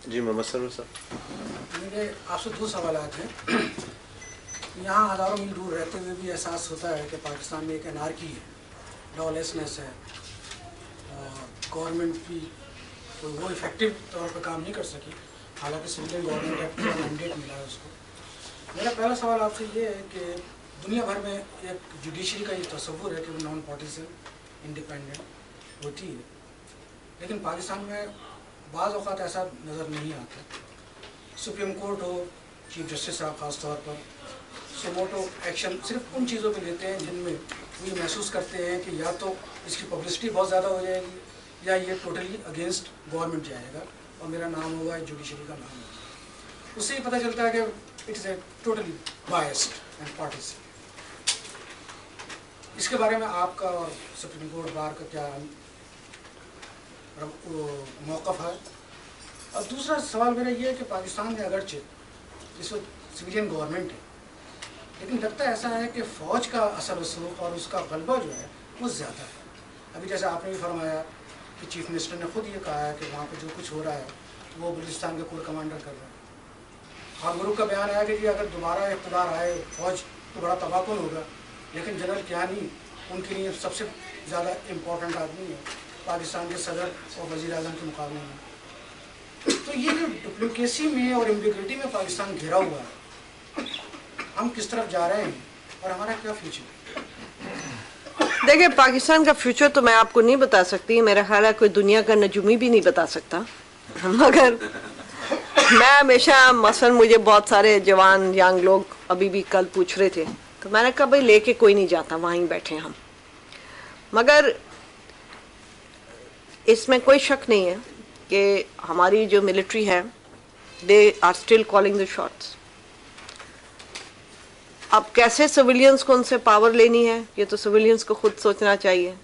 جی محمد سرور صاحب، میرے آپ سے دو سوالات ہیں. یہاں ہزاروں میل دور رہتے ہوئے بھی احساس ہوتا ہے کہ پاکستان میں ایک انارکی ہے، لا لیسنس ہے، اور گورنمنٹ بھی وہ افیکٹو طور پہ کام نہیں کر سکی، حالانکہ سویلین گورنمنٹ ہے، پورا مینڈیٹ ملا ہے اس کو. میرا پہلا سوال آپ سے یہ ہے کہ دنیا بھر میں ایک جوڈیشری کا یہ تصور ہے کہ وہ نان پارٹیزن انڈیپینڈنٹ ہوتی ہے، لیکن پاکستان میں بعض اوقات ایسا نظر نہیں آتا. سپریم کورٹ ہو، چیف جسٹس صاحب خاص طور پر سموٹو ایکشن صرف ان چیزوں پہ لیتے ہیں جن میں وہ یہ محسوس کرتے ہیں کہ یا تو اس کی پبلسٹی بہت زیادہ ہو جائے گی یا یہ ٹوٹلی اگینسٹ گورنمنٹ جائے گا اور میرا نام ہوگا، جوڈیشری کا نام ہوگا. اس سے یہ پتہ چلتا ہے کہ it is a totally biased and partisan. اس کے بارے میں آپ کا اور سپریم کورٹ بار کا کیا موقف ہے؟ اور دوسرا سوال میرا یہ ہے کہ پاکستان میں اگرچہ اس وقت سویلین گورنمنٹ ہے، لیکن لگتا ایسا ہے کہ فوج کا اثر رسوخ اور اس کا غلبہ جو ہے وہ زیادہ ہے. ابھی جیسے آپ نے بھی فرمایا کہ چیف منسٹر نے خود یہ کہا ہے کہ وہاں پہ جو کچھ ہو رہا ہے وہ بلوچستان کے کور کمانڈر کر رہے ہیں. خان ملک کا بیان آیا کہ جی اگر دوبارہ اقتدار آئے فوج تو بڑا تباہ کن ہوگا، لیکن جنرل کیانی ان کے لیے سب سے زیادہ امپورٹنٹ آدمی ہے پاکستان کے صدر اور وزیر اعظم کے مقابلے میں. تو یہ جو ڈپلیکیسی میں اور امبیگوٹی میں پاکستان گھرا ہوا ہے، ہم کس طرف جا رہے ہیں اور ہمارا کیا فیوچر ہے؟ دیکھیں، پاکستان کا فیوچر تو میں آپ کو نہیں بتا سکتی، میرا خیال ہے کوئی دنیا کا نجومی بھی نہیں بتا سکتا. مگر میں ہمیشہ مثلا مجھے بہت سارے جوان ینگ لوگ ابھی بھی کل پوچھ رہے تھے، تو میں نے کہا بھائی لے کے کوئی نہیں جاتا، وہیں بیٹھے ہم. مگر اس میں کوئی شک نہیں ہے کہ ہماری جو ملٹری ہے they are still calling the shots. اب کیسے سویلینز کو ان سے پاور لینی ہے یہ تو سویلینز کو خود سوچنا چاہیے.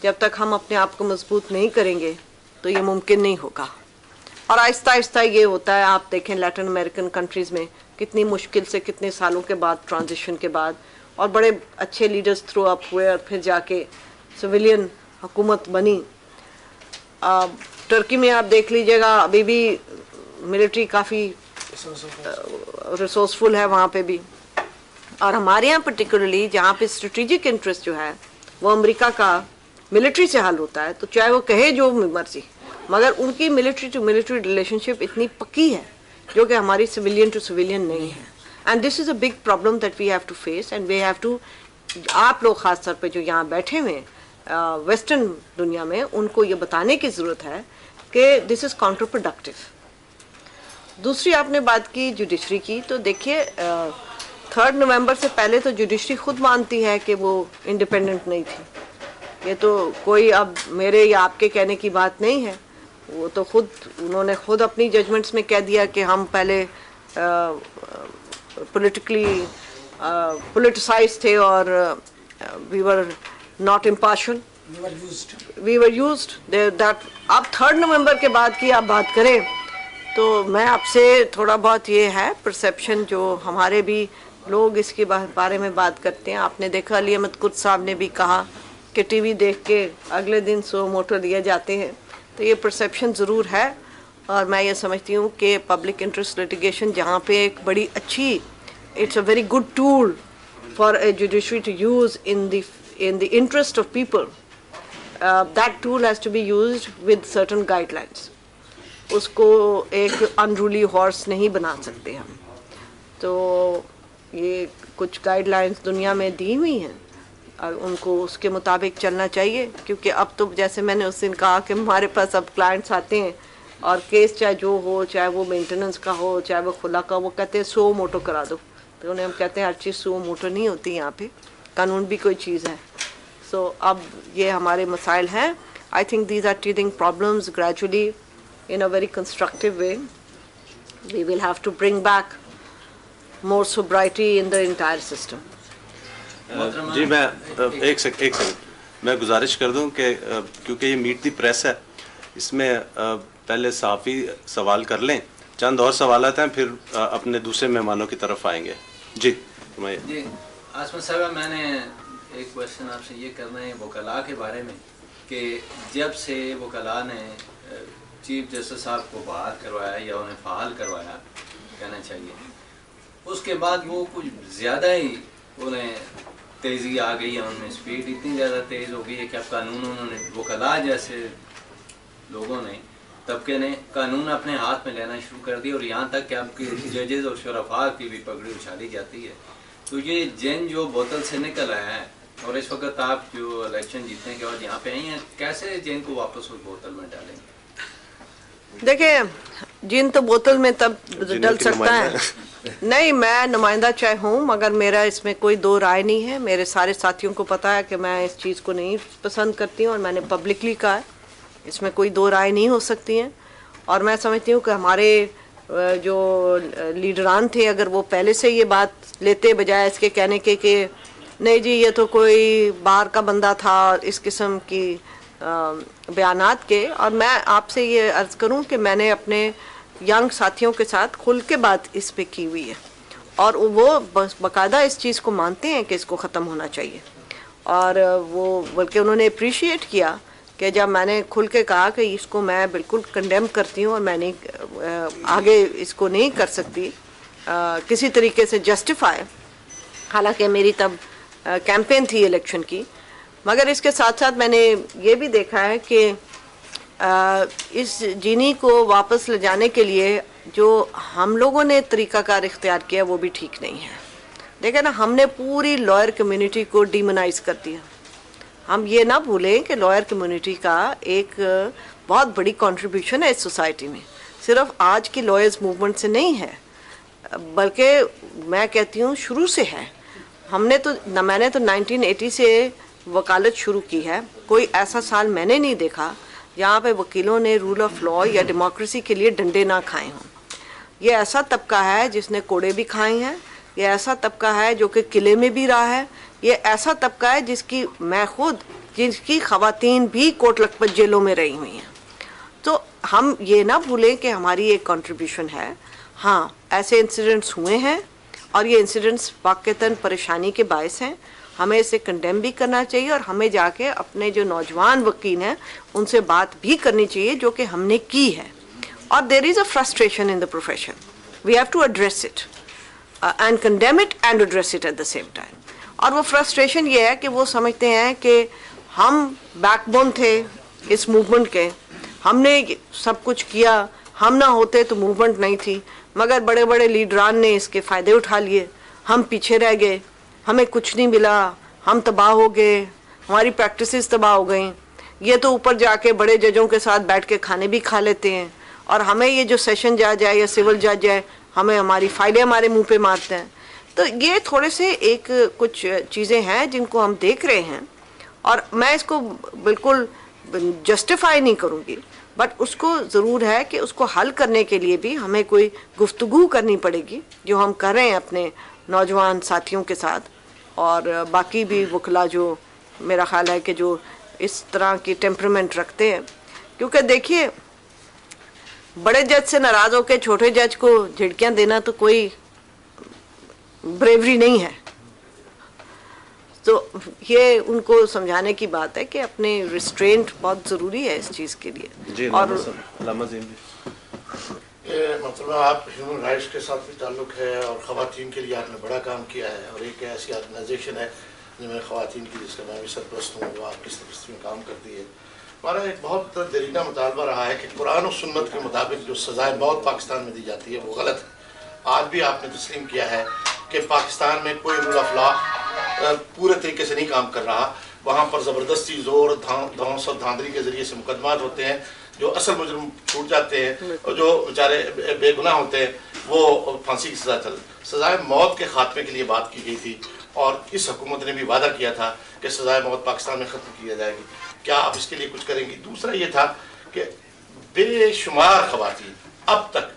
جب تک ہم اپنے آپ کو مضبوط نہیں کریں گے تو یہ ممکن نہیں ہوگا. اور آہستہ آہستہ یہ ہوتا ہے، آپ دیکھیں لیٹن امریکن کنٹریز میں کتنی مشکل سے کتنے سالوں کے بعد ٹرانزیشن کے بعد اور بڑے اچھے لیڈرز تھرو اپ ہوئے اور پھر جا کے سویلین حکومت بنی. ٹرکی میں آپ دیکھ لیجئے گا ابھی بھی ملٹری کافی ریسورسفل ہے وہاں پہ بھی. اور ہمارے یہاں پرٹیکولرلی جہاں پہ اسٹریٹجک انٹرسٹ جو ہے وہ امریکہ کا ملٹری سے حل ہوتا ہے، تو چاہے وہ کہے جو مرضی، مگر ان کی ملٹری ٹو ملٹری ریلیشن شپ اتنی پکی ہے جو کہ ہماری سویلین ٹو سویلین نہیں ہے. And this is a big problem that we have to face and we have to. آپ لوگ خاص طور پہ جو یہاں بیٹھے ہوئے ویسٹرن دنیا میں، ان کو یہ بتانے کی ضرورت ہے کہ دس از کاؤنٹر پروڈکٹیو. دوسری آپ نے بات کی جوڈیشری کی، تو دیکھیے 3 نومبر سے پہلے تو جوڈیشری خود مانتی ہے کہ وہ انڈیپینڈنٹ نہیں تھی. یہ تو کوئی اب میرے یا آپ کے کہنے کی بات نہیں ہے، وہ تو خود انہوں نے خود اپنی ججمنٹس میں کہہ دیا کہ ہم پہلے پولیٹیکلی پولیٹیسائز تھے اور we were not impartial, we were used that. اب 3 نومبر کے بعد کی آپ بات کریں تو میں آپ سے تھوڑا بہت یہ ہے پرسیپشن جو ہمارے بھی لوگ اس کے بارے میں بات کرتے ہیں. آپ نے دیکھا علی احمد قدس صاحب نے بھی کہا کہ ٹی وی دیکھ کے اگلے دن سو موٹو دیے جاتے ہیں، تو یہ پرسیپشن ضرور ہے. اور میں یہ سمجھتی ہوں کہ پبلک انٹرسٹ لٹیگیشن جہاں پہ ایک بڑی اچھی، it's a very good tool for a judiciary to use in the interest of people. That tool has to be used with certain guide lines. اس کو ایک انرولی ہارس نہیں بنا سکتے ہم. تو یہ کچھ گائیڈ لائنس دنیا میں دی ہوئی ہیں اور ان کو اس کے مطابق چلنا چاہیے. کیونکہ اب تو جیسے میں نے اس دن کہا کہ ہمارے پاس اب کلائنٹس آتے ہیں اور کیس چاہے جو ہو، چاہے وہ مینٹیننس کا ہو چاہے وہ کھلا کا، وہ کہتے ہیں سو موٹو کرا دو. تو انہیں ہم کہتے ہیں ہر چیز سو موٹو نہیں ہوتی، یہاں پہ قانون بھی کوئی چیز ہے. سو اب یہ ہمارے مسائل ہیں. I think these are teething problems gradually in a very constructive way. We will have to bring back more sobriety in the entire system. جی میں ایک سیکنڈ میں گزارش کر دوں کہ کیونکہ یہ میٹ دی پریس ہے، اس میں پہلے صحافی سوال کر لیں، چند اور سوالات ہیں، پھر اپنے دوسرے مہمانوں کی طرف آئیں گے. جی جی عاصمت صاحبہ، میں نے ایک کویشچن آپ سے یہ کرنا ہے وکلاء کے بارے میں کہ جب سے وکلاء نے چیف جسٹس صاحب کو بحال کروایا یا انہیں فعال کروایا کہنا چاہیے، اس کے بعد وہ کچھ زیادہ ہی انہیں تیزی آ گئی ہے، ان میں اسپیڈ اتنی زیادہ تیز ہو گئی ہے کہ اب قانون انہوں نے وکلاء جیسے لوگوں نے طبقے نے قانون اپنے ہاتھ میں لینا شروع کر دیا، اور یہاں تک کہ اب کی ججز اور شرفاء کی بھی پگڑی اچھالی جاتی ہے. تو یہ جن جو بوتل سے نکل آیا ہے، اور اس وقت آپ جو الیکشن جیتنے کے بعد یہاں پہ آئی ہیں، کیسے جن کو واپس اس بوتل میں ڈالیں گے؟ دیکھیں جن تو بوتل میں تب ڈل سکتا ہے، نہیں میں نمائندہ چاہے ہوں، مگر میرا اس میں کوئی دو رائے نہیں ہے. میرے سارے ساتھیوں کو پتا ہے کہ میں اس چیز کو نہیں پسند کرتی ہوں، اور میں نے پبلکلی کہا ہے اس میں کوئی دو رائے نہیں ہو سکتی ہیں. اور میں سمجھتی ہوں کہ ہمارے جو لیڈران تھے، اگر وہ پہلے سے یہ بات لیتے بجائے اس کے کہنے کے کہ نہیں جی یہ تو کوئی باہر کا بندہ تھا، اس قسم کی بیانات کے. اور میں آپ سے یہ عرض کروں کہ میں نے اپنے ینگ ساتھیوں کے ساتھ کھل کے بات اس پہ کی ہوئی ہے، اور وہ باقاعدہ اس چیز کو مانتے ہیں کہ اس کو ختم ہونا چاہیے. اور وہ بلکہ انہوں نے اپریشیٹ کیا کہ جب میں نے کھل کے کہا کہ اس کو میں بالکل کنڈیم کرتی ہوں اور میں نہیں آگے اس کو نہیں کر سکتی کسی طریقے سے جسٹیفائی، حالانکہ میری تب کیمپین تھی الیکشن کی. مگر اس کے ساتھ ساتھ میں نے یہ بھی دیکھا ہے کہ اس جینی کو واپس لے جانے کے لیے جو ہم لوگوں نے طریقہ کار اختیار کیا وہ بھی ٹھیک نہیں ہے. دیکھیں نا، ہم نے پوری لائر کمیونٹی کو ڈیمونائز کر دیا. ہم یہ نہ بھولیں کہ لائر کمیونٹی کا ایک بہت بڑی کنٹریبیوشن ہے اس سوسائٹی میں، صرف آج کی لائرز موومنٹ سے نہیں ہے، بلکہ میں کہتی ہوں شروع سے ہے. میں نے تو 1980 سے وکالت شروع کی ہے. کوئی ایسا سال میں نے نہیں دیکھا جہاں پہ وکیلوں نے رول آف لا یا ڈیموکریسی کے لیے ڈنڈے نہ کھائے ہوں. یہ ایسا طبقہ ہے جس نے کوڑے بھی کھائے ہیں، یہ ایسا طبقہ ہے جو کہ قلعے میں بھی رہا ہے، یہ ایسا طبقہ ہے جس کی خواتین بھی کوٹ لکھپت جیلوں میں رہی ہوئی ہیں. تو ہم یہ نہ بھولیں کہ ہماری ایک کنٹریبیوشن ہے. ہاں ایسے انسیڈنٹس ہوئے ہیں، اور یہ انسیڈنٹس واقعتاً پریشانی کے باعث ہیں. ہمیں اسے کنڈیم بھی کرنا چاہیے، اور ہمیں جا کے اپنے جو نوجوان وکیل ہیں ان سے بات بھی کرنی چاہیے جو کہ ہم نے کی ہے. اور there is a frustration in the profession, we have to address it and condemn it and address it at the same time. اور وہ فرسٹریشن یہ ہے کہ وہ سمجھتے ہیں کہ ہم بیک بون تھے اس موومنٹ کے، ہم نے سب کچھ کیا، ہم نہ ہوتے تو موومنٹ نہیں تھی، مگر بڑے بڑے لیڈران نے اس کے فائدے اٹھا لیے، ہم پیچھے رہ گئے، ہمیں کچھ نہیں ملا، ہم تباہ ہو گئے، ہماری پریکٹسز تباہ ہو گئیں. یہ تو اوپر جا کے بڑے ججوں کے ساتھ بیٹھ کے کھانے بھی کھا لیتے ہیں، اور ہمیں یہ جو سیشن جج ہے یا سول جج ہے ہمیں ہماری فائلیں ہمارے منہ پہ مارتے ہیں. تو یہ تھوڑے سے ایک کچھ چیزیں ہیں جن کو ہم دیکھ رہے ہیں، اور میں اس کو بالکل جسٹیفائی نہیں کروں گی، بٹ اس کو ضرور ہے کہ اس کو حل کرنے کے لیے بھی ہمیں کوئی گفتگو کرنی پڑے گی، جو ہم کر رہے ہیں اپنے نوجوان ساتھیوں کے ساتھ، اور باقی بھی وکلا جو میرا خیال ہے کہ جو اس طرح کی ٹیمپرمنٹ رکھتے ہیں. کیونکہ دیکھیے بڑے جج سے ناراض ہو کے چھوٹے جج کو جھڑکیاں دینا تو کوئی بریوری نہیں ہے. تو یہ ان کو سمجھانے کی بات ہے کہ اپنے ریسٹرینٹ بہت ضروری ہے اس چیز کے لیے. اور مطلب آپ ہیومن رائٹس کے ساتھ بھی تعلق ہے، اور خواتین کے لیے آپ نے بڑا کام کیا ہے، اور ایک ایسی آرگنائزیشن ہے جس میں خواتین کی، جس کا میں بھی سرپرست ہوں، جو آپ کی سرپرستی میں کام کرتی ہے. ہمارا ایک بہت دیرینہ مطالبہ رہا ہے کہ قرآن و سنت کے مطابق جو سزائے موت پاکستان میں دی جاتی ہے وہ غلط ہے. آج بھی آپ نے تسلیم کیا ہے کہ پاکستان میں کوئی رول آف لا پورے طریقے سے نہیں کام کر رہا. وہاں پر زبردستی زور دھونس اور دھاندلی کے ذریعے سے مقدمات ہوتے ہیں، جو اصل مجرم چھوٹ جاتے ہیں، اور جو بیچارے بے گناہ ہوتے ہیں وہ پھانسی کی سزا سزائے موت کے خاتمے کے لیے بات کی گئی تھی، اور اس حکومت نے بھی وعدہ کیا تھا کہ سزائے موت پاکستان میں ختم کیا جائے گی. کیا آپ اس کے لیے کچھ کریں گی؟ دوسرا یہ تھا کہ بے شمار خواتین اب تک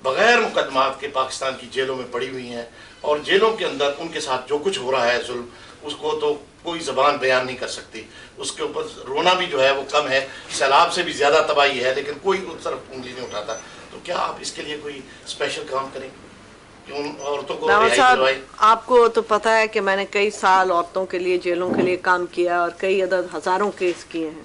بغیر مقدمات کے پاکستان کی جیلوں میں پڑی ہوئی ہیں، اور جیلوں کے اندر ان کے ساتھ جو کچھ ہو رہا ہے ظلم، اس کو تو کوئی زبان بیان نہیں کر سکتی. اس کے اوپر رونا بھی جو ہے وہ کم ہے، سیلاب سے بھی زیادہ تباہی ہے، لیکن کوئی اس طرف انگلی نہیں اٹھاتا. تو کیا آپ اس کے لیے کوئی اسپیشل کام کریں کہ ان عورتوں کو رہائی دلوائیں؟ آپ کو تو پتہ ہے کہ میں نے کئی سال عورتوں کے لیے جیلوں کے لیے کام کیا، اور کئی عدد ہزاروں کیس کیے ہیں.